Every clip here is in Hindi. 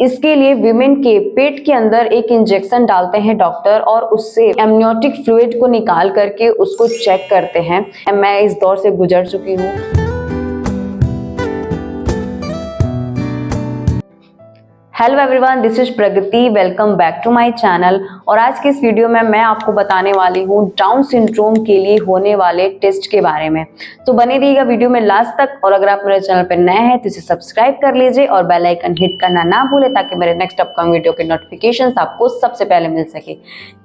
इसके लिए विमेन के पेट के अंदर एक इंजेक्शन डालते हैं डॉक्टर और उससे एमनियोटिक फ्लूइड को निकाल करके उसको चेक करते हैं। मैं इस दौर से गुजर चुकी हूँ। Hello everyone, this is Pragati. Welcome back to my channel. और आज के इस वीडियो में मैं आपको बताने वाली हूँ डाउन सिंड्रोम के लिए होने वाले टेस्ट के बारे में। तो बने रहिएगा वीडियो में लास्ट तक। और अगर आप मेरे चैनल पर नए हैं तो इसे सब्सक्राइब कर लीजिए और बेल आइकन हिट करना ना भूलें ताकि मेरे नेक्स्ट अपकमिंग वीडियो के नोटिफिकेशंस आपको सबसे पहले मिल सके।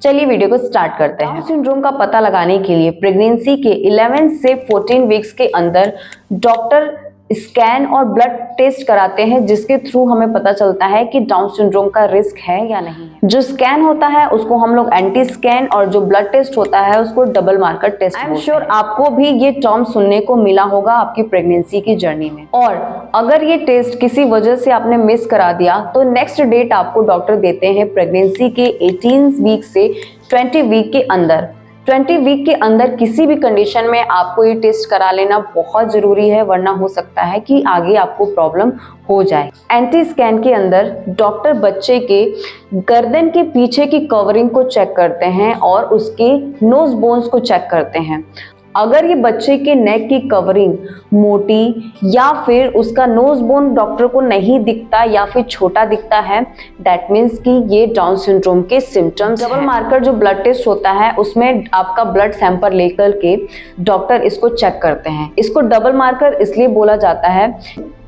चलिए वीडियो को स्टार्ट करते हैं। डाउन सिंड्रोम का पता लगाने के लिए प्रेगनेंसी के 11 से 14 वीक्स के अंदर डॉक्टर स्कैन और ब्लड टेस्ट कराते हैं, जिसके थ्रू हमें पता चलता है कि डाउन सिंड्रोम का रिस्क है या नहीं है। जो स्कैन होता है उसको हम लोग एंटी स्कैन और जो ब्लड टेस्ट होता है उसको double marker test. I am sure आपको भी ये टर्म सुनने को मिला होगा आपकी प्रेगनेंसी की जर्नी में। और अगर ये टेस्ट किसी वजह से आपने मिस करा दिया तो नेक्स्ट डेट आपको डॉक्टर देते हैं प्रेगनेंसी के 18 वीक से 20 वीक के अंदर। 20 वीक के अंदर किसी भी कंडीशन में आपको ये टेस्ट करा लेना बहुत जरूरी है, वरना हो सकता है कि आगे आपको प्रॉब्लम हो जाए। एंटी स्कैन के अंदर डॉक्टर बच्चे के गर्दन के पीछे की कवरिंग को चेक करते हैं और उसके नोज बोन्स को चेक करते हैं। अगर ये बच्चे के नेक की कवरिंग मोटी या फिर उसका नोज बोन डॉक्टर को नहीं दिखता या फिर छोटा दिखता है, दैट मीन्स कि ये डाउन सिंड्रोम के सिम्टम्स। डबल मार्कर जो ब्लड टेस्ट होता है उसमें आपका ब्लड सैंपल लेकर के डॉक्टर इसको चेक करते हैं। इसको डबल मार्कर इसलिए बोला जाता है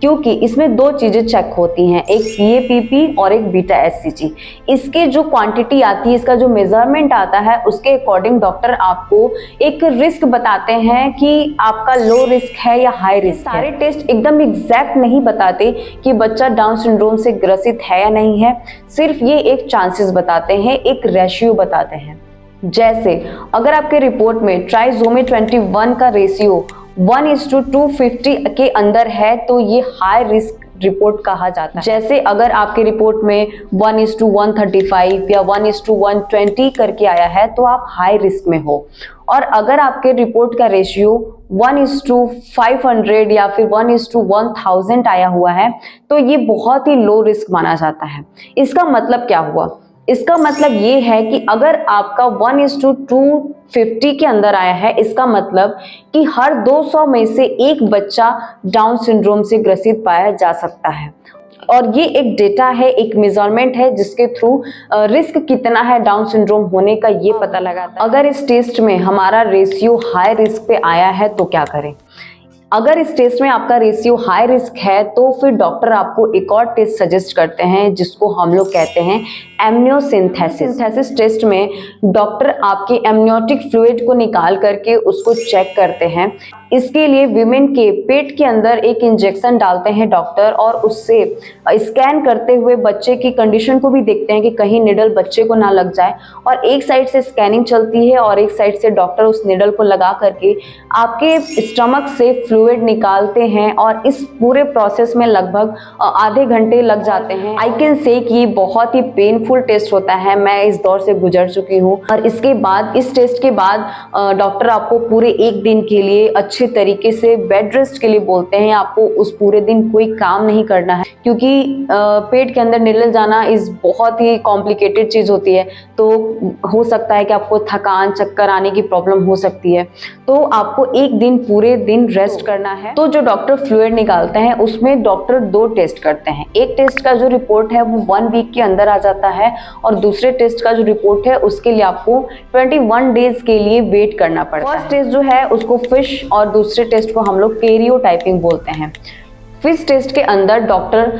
क्योंकि इसमें दो चीजें चेक होती हैं, एक PAPP और एक बीटा HCG। इसके जो क्वांटिटी आती है, इसका जो मेजरमेंट आता है, उसके अकॉर्डिंग डॉक्टर आपको एक रिस्क बताते हैं कि आपका लो रिस्क है या हाई रिस्क है। सारे टेस्ट एकदम एग्जैक्ट नहीं बताते कि बच्चा डाउन सिंड्रोम से ग्रसित है या नहीं है, सिर्फ ये एक चांसेस बताते हैं, एक रेशियो बताते हैं। जैसे अगर आपके रिपोर्ट में ट्राइसोमी 21 का रेशियो 1:250 के अंदर है तो ये हाई रिस्क रिपोर्ट कहा जाता है। जैसे अगर आपके रिपोर्ट में 1:135 या 1:120 करके आया है तो आप हाई रिस्क में हो। और अगर आपके रिपोर्ट का रेशियो 1:500 या फिर 1:1000 आया हुआ है तो ये बहुत ही लो रिस्क माना जाता है। इसका मतलब क्या हुआ? इसका मतलब ये है कि अगर आपका 1:250 के अंदर आया है, इसका मतलब कि हर 200 में से एक बच्चा डाउन सिंड्रोम से ग्रसित पाया जा सकता है। और ये एक डेटा है, एक मेजरमेंट है जिसके थ्रू रिस्क कितना है डाउन सिंड्रोम होने का ये पता लगाता है। अगर इस टेस्ट में हमारा रेशियो हाई रिस्क पे आया है तो क्या करें? अगर इस टेस्ट में आपका रेशियो हाई रिस्क है तो फिर डॉक्टर आपको एक और टेस्ट सजेस्ट करते हैं जिसको हम लोग कहते हैं एमनियोसिंथेसिस। टेस्ट में डॉक्टर आपके एमनियोटिक फ्लूइड को निकाल करके उसको चेक करते हैं। इसके लिए विमेन के पेट के अंदर एक इंजेक्शन डालते हैं डॉक्टर और उससे स्कैन करते हुए बच्चे की कंडीशन को भी देखते हैं कि कहीं निडल बच्चे को ना लग जाए। और एक साइड से स्कैनिंग चलती है और एक साइड से डॉक्टर उस निडल को लगा करके आपके स्टमक से फ्लूइड निकालते हैं। और इस पूरे प्रोसेस में लगभग आधे घंटे लग जाते हैं। आई कैन से कि बहुत ही पेनफुल टेस्ट होता है, मैं इस दौर से गुजर चुकी हूँ। और इसके बाद, इस टेस्ट के बाद डॉक्टर आपको पूरे एक दिन के लिए अच्छे तरीके से बेड रेस्ट के लिए बोलते हैं। आपको उस पूरे दिन कोई काम नहीं करना है क्योंकि पेट के अंदर निडल जाना इस बहुत ही कॉम्प्लिकेटेड चीज होती है। तो हो सकता है कि आपको थकान, चक्कर आने की प्रॉब्लम हो सकती है। तो आपको एक दिन पूरे दिन रेस्ट करना है। तो जो डॉक्टर फ्लूइड निकालते हैं उसमें डॉक्टर दो टेस्ट करते हैं। एक टेस्ट का जो रिपोर्ट है वो 1 वीक के अंदर आ जाता है और दूसरे टेस्ट का जो रिपोर्ट है उसके लिए आपको 21 डेज के लिए वेट करना पड़ता है। फर्स्ट टेस्ट जो है उसको फिश और दूसरे टेस्ट को हम लोग कैरियोटाइपिंग बोलते हैं। फिश टेस्ट के अंदर डॉक्टर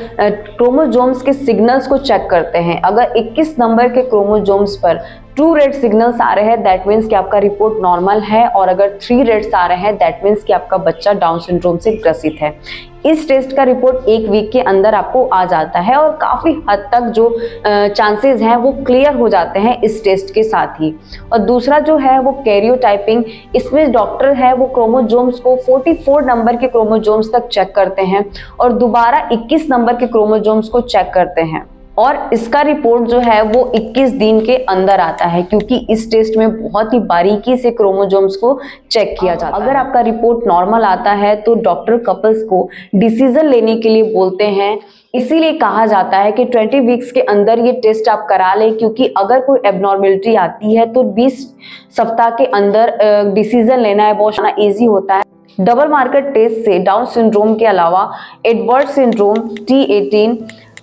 क्रोमोसोम्स के सिग्नल्स को चेक करते हैं। अगर 21 नंबर के क्रोमोसोम्स पर 2 रेड सिग्नल्स आ रहे हैं दैट मीन्स कि आपका रिपोर्ट नॉर्मल है। और अगर 3 रेड्स आ रहे हैं दैट मीन्स कि आपका बच्चा डाउन सिंड्रोम से ग्रसित है। इस टेस्ट का रिपोर्ट 1 वीक के अंदर आपको आ जाता है और काफ़ी हद तक जो चांसेस हैं वो क्लियर हो जाते हैं इस टेस्ट के साथ ही। और दूसरा जो है वो कैरियोटाइपिंग, इसमें डॉक्टर है वो क्रोमोसोम्स को 44 नंबर के क्रोमोसोम्स तक चेक करते हैं और दोबारा 21 नंबर के क्रोमोसोम्स को चेक करते हैं। और इसका रिपोर्ट जो है वो 21 दिन के अंदर आता है क्योंकि इस टेस्ट में बहुत ही बारीकी से क्रोमोसोम्स को चेक किया जाता है। अगर आपका रिपोर्ट नॉर्मल आता है तो डॉक्टर कपल्स को डिसीजन लेने के लिए बोलते हैं इसीलिए कहा जाता है कि 20 वीक्स के अंदर ये टेस्ट आप करा लें, क्योंकि अगर कोई एबनॉर्मेलिटी आती है तो 20 सप्ताह के अंदर डिसीजन लेना है बहुत ईजी होता है। डबल मार्कर टेस्ट से डाउन सिंड्रोम के अलावा Edward syndrome T18,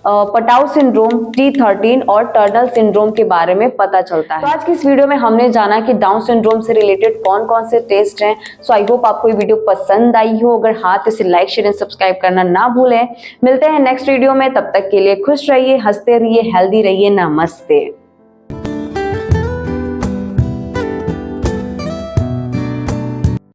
Patau syndrome T13 और टर्नर सिंड्रोम के बारे में पता चलता है। तो आज की इस वीडियो में हमने जाना कि डाउन सिंड्रोम से रिलेटेड कौन कौन से टेस्ट हैं। सो आई होप आपको ये वीडियो पसंद आई हो। अगर हाँ तो इसे लाइक शेयर एंड सब्सक्राइब करना ना भूलें। मिलते हैं नेक्स्ट वीडियो में, तब तक के लिए खुश रहिए, हंसते रहिए, हेल्दी रहिए। नमस्ते।